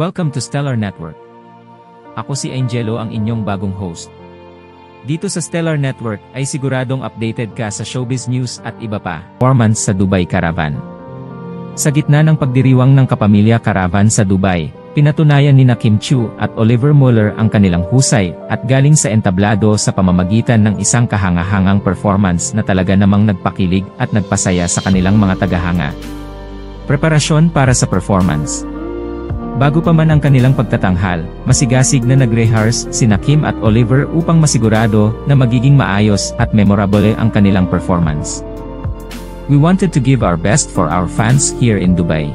Welcome to Stellar Network. Ako si Angelo, ang inyong bagong host. Dito sa Stellar Network ay siguradong updated ka sa showbiz news at iba pa. Performance sa Dubai Caravan. Sa gitna ng pagdiriwang ng kapamilya Caravan sa Dubai, pinatunayan ni Kim Chiu at Oliver Mueller ang kanilang husay at galing sa entablado sa pamamagitan ng isang kahangahangang performance na talaga namang nagpakilig at nagpasaya sa kanilang mga tagahanga. Preparasyon para sa performance. Bago pa man ang kanilang pagtatanghal, masigasig na nag-rehearse sina Kim at Oliver upang masigurado na magiging maayos at memorable ang kanilang performance. We wanted to give our best for our fans here in Dubai.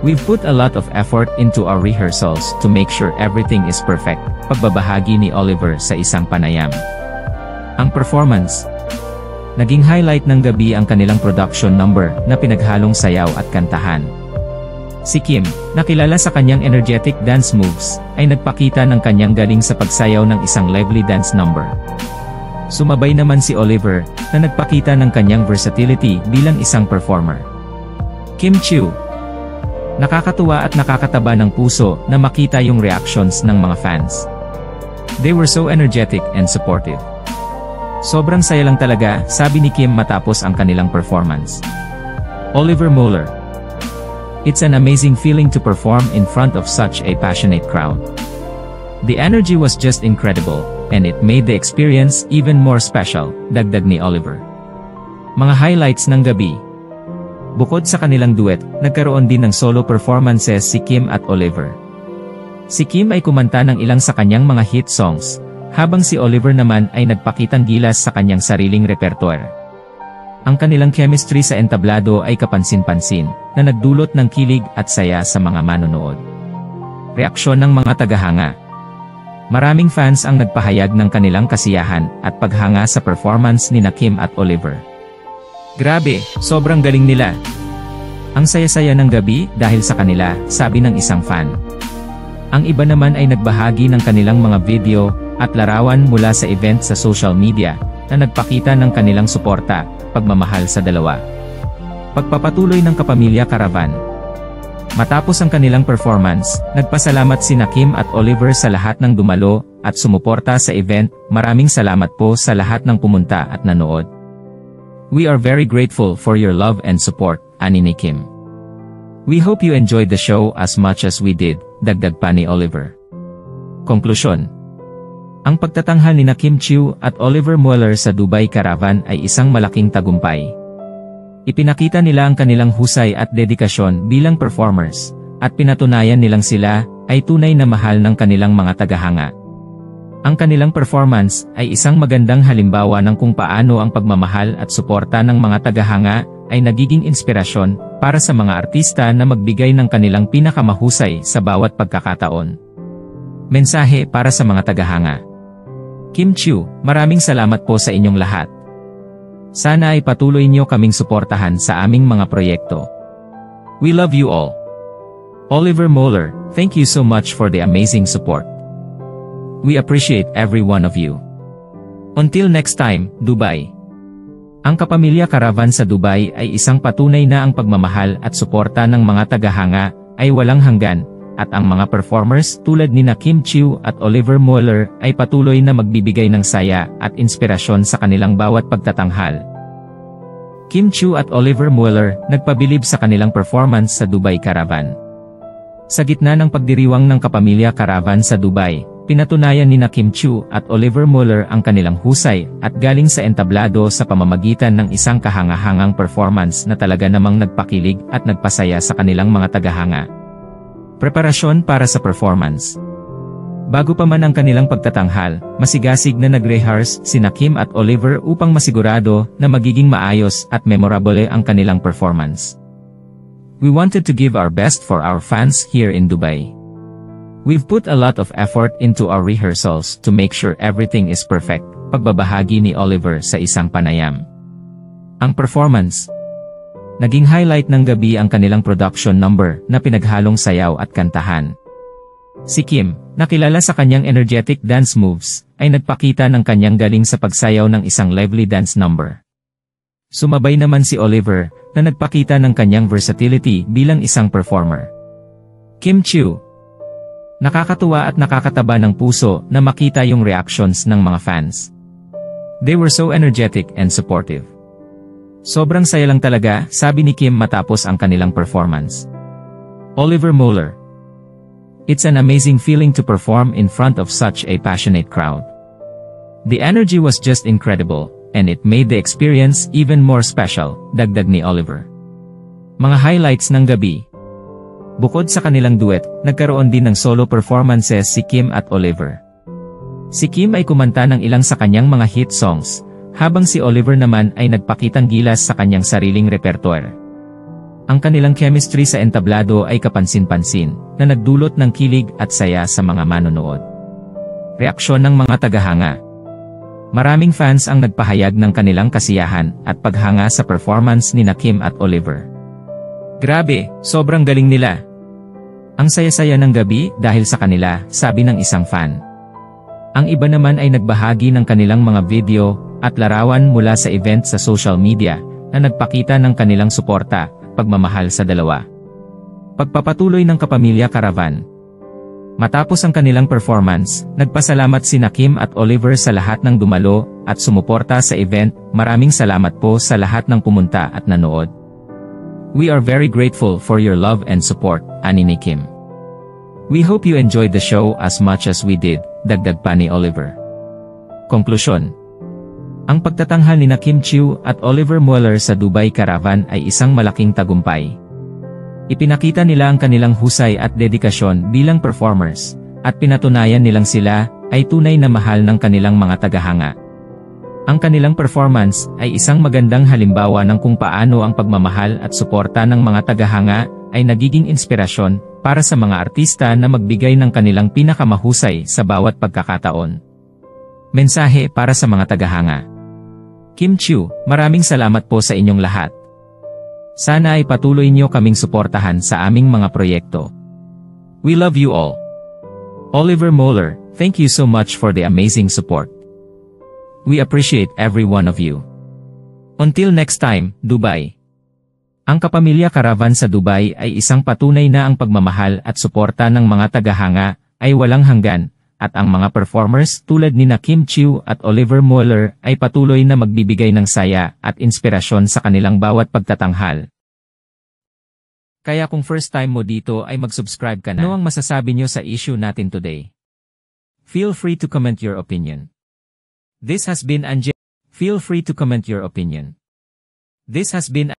We've put a lot of effort into our rehearsals to make sure everything is perfect, pagbabahagi ni Oliver sa isang panayam. Ang performance. Naging highlight ng gabi ang kanilang production number na pinaghalong sayaw at kantahan. Si Kim, nakilala sa kanyang energetic dance moves, ay nagpakita ng kanyang galing sa pagsayaw ng isang lively dance number. Sumabay naman si Oliver, na nagpakita ng kanyang versatility bilang isang performer. Kim Chiu. Nakakatuwa at nakakataba ng puso na makita yung reactions ng mga fans. They were so energetic and supportive. Sobrang saya lang talaga, sabi ni Kim matapos ang kanilang performance. Oliver Mueller. It's an amazing feeling to perform in front of such a passionate crowd. The energy was just incredible, and it made the experience even more special, dagdag ni Oliver. Mga highlights ng gabi. Bukod sa kanilang duet, nagkaroon din ng solo performances si Kim at Oliver. Si Kim ay kumanta ng ilang sa kanyang mga hit songs, habang si Oliver naman ay nagpakitang gilas sa kanyang sariling repertoire. Ang kanilang chemistry sa entablado ay kapansin-pansin, na nagdulot ng kilig at saya sa mga manonood. Reaksyon ng mga tagahanga. Maraming fans ang nagpahayag ng kanilang kasiyahan at paghanga sa performance ni Kim at Oliver. Grabe, sobrang galing nila. Ang saya-saya ng gabi dahil sa kanila, sabi ng isang fan. Ang iba naman ay nagbahagi ng kanilang mga video at larawan mula sa event sa social media, na nagpakita ng kanilang suporta, pagmamahal sa dalawa. Pagpapatuloy ng kapamilya Caravan. Matapos ang kanilang performance, nagpasalamat sina Kim at Oliver sa lahat ng dumalo at sumuporta sa event. Maraming salamat po sa lahat ng pumunta at nanood. We are very grateful for your love and support, ani ni Kim. We hope you enjoyed the show as much as we did, dagdag pa ni Oliver. Konklusyon. Ang pagtatanghal ni Kim Chiu at Oliver Mueller sa Dubai Caravan ay isang malaking tagumpay. Ipinakita nila ang kanilang husay at dedikasyon bilang performers, at pinatunayan nilang sila ay tunay na mahal ng kanilang mga tagahanga. Ang kanilang performance ay isang magandang halimbawa ng kung paano ang pagmamahal at suporta ng mga tagahanga ay nagiging inspirasyon para sa mga artista na magbigay ng kanilang pinakamahusay sa bawat pagkakataon. Mensahe para sa mga tagahanga. Kim Chiu, maraming salamat po sa inyong lahat. Sana ay patuloy niyo kaming suportahan sa aming mga proyekto. We love you all. Oliver Mueller, thank you so much for the amazing support. We appreciate every one of you. Until next time, Dubai. Ang kapamilya Caravan sa Dubai ay isang patunay na ang pagmamahal at suporta ng mga tagahanga ay walang hanggan, at ang mga performers tulad ni Kim Chiu at Oliver Mueller ay patuloy na magbibigay ng saya at inspirasyon sa kanilang bawat pagtatanghal. Kim Chiu at Oliver Mueller nagpabilib sa kanilang performance sa Dubai Caravan. Sa gitna ng pagdiriwang ng kapamilya Caravan sa Dubai, pinatunayan ni Kim Chiu at Oliver Mueller ang kanilang husay at galing sa entablado sa pamamagitan ng isang kahangahangang performance na talaga namang nagpakilig at nagpasaya sa kanilang mga tagahanga. Preparasyon para sa performance. Bago pa man ang kanilang pagtatanghal, masigasig na nag-rehearse sina Kim at Oliver upang masigurado na magiging maayos at memorable ang kanilang performance. We wanted to give our best for our fans here in Dubai. We've put a lot of effort into our rehearsals to make sure everything is perfect, pagbabahagi ni Oliver sa isang panayam. Ang performance. Naging highlight ng gabi ang kanilang production number na pinaghalong sayaw at kantahan. Si Kim, nakilala sa kanyang energetic dance moves, ay nagpakita ng kanyang galing sa pagsayaw ng isang lively dance number. Sumabay naman si Oliver, na nagpakita ng kanyang versatility bilang isang performer. Kim Chiu. Nakakatuwa at nakakataba ng puso na makita yung reactions ng mga fans. They were so energetic and supportive. Sobrang saya lang talaga, sabi ni Kim matapos ang kanilang performance. Oliver Mueller. It's an amazing feeling to perform in front of such a passionate crowd. The energy was just incredible, and it made the experience even more special, dagdag ni Oliver. Mga highlights ng gabi. Bukod sa kanilang duet, nagkaroon din ng solo performances si Kim at Oliver. Si Kim ay kumanta ng ilang sa kanyang mga hit songs, habang si Oliver naman ay nagpakitang gilas sa kanyang sariling repertoire. Ang kanilang chemistry sa entablado ay kapansin-pansin, na nagdulot ng kilig at saya sa mga manonood. Reaksyon ng mga tagahanga. Maraming fans ang nagpahayag ng kanilang kasiyahan at paghanga sa performance ni Kim at Oliver. Grabe, sobrang galing nila. Ang saya-saya ng gabi dahil sa kanila, sabi ng isang fan. Ang iba naman ay nagbahagi ng kanilang mga video at larawan mula sa event sa social media na nagpakita ng kanilang suporta at pagmamahal sa dalawa. Pagpapatuloy ng Kapamilya Caravan. Matapos ang kanilang performance, nagpasalamat si Kim at Oliver sa lahat ng dumalo at sumuporta sa event. Maraming salamat po sa lahat ng pumunta at nanood. We are very grateful for your love and support, ani ni Kim. We hope you enjoyed the show as much as we did, dagdag pa ni Oliver. Konklusyon. Ang pagtatanghal ni Kim Chiu at Oliver Mueller sa Dubai Caravan ay isang malaking tagumpay. Ipinakita nila ang kanilang husay at dedikasyon bilang performers, at pinatunayan nilang sila ay tunay na mahal ng kanilang mga tagahanga. Ang kanilang performance ay isang magandang halimbawa ng kung paano ang pagmamahal at suporta ng mga tagahanga ay nagiging inspirasyon para sa mga artista na magbigay ng kanilang pinakamahusay sa bawat pagkakataon. Mensahe para sa mga tagahanga. Kim Chiu, maraming salamat po sa inyong lahat. Sana ay patuloy niyo kaming suportahan sa aming mga proyekto. We love you all. Oliver Mueller, thank you so much for the amazing support. We appreciate every one of you. Until next time, Dubai. Ang Kapamilya Caravan sa Dubai ay isang patunay na ang pagmamahal at suporta ng mga tagahanga ay walang hanggan, at ang mga performers tulad ni Kim Chiu at Oliver Mueller ay patuloy na magbibigay ng saya at inspirasyon sa kanilang bawat pagtatanghal. Kaya kung first time mo dito ay mag-subscribe ka na. Ano ang masasabi nyo sa issue natin today? Feel free to comment your opinion. This has been Feel free to comment your opinion. This has been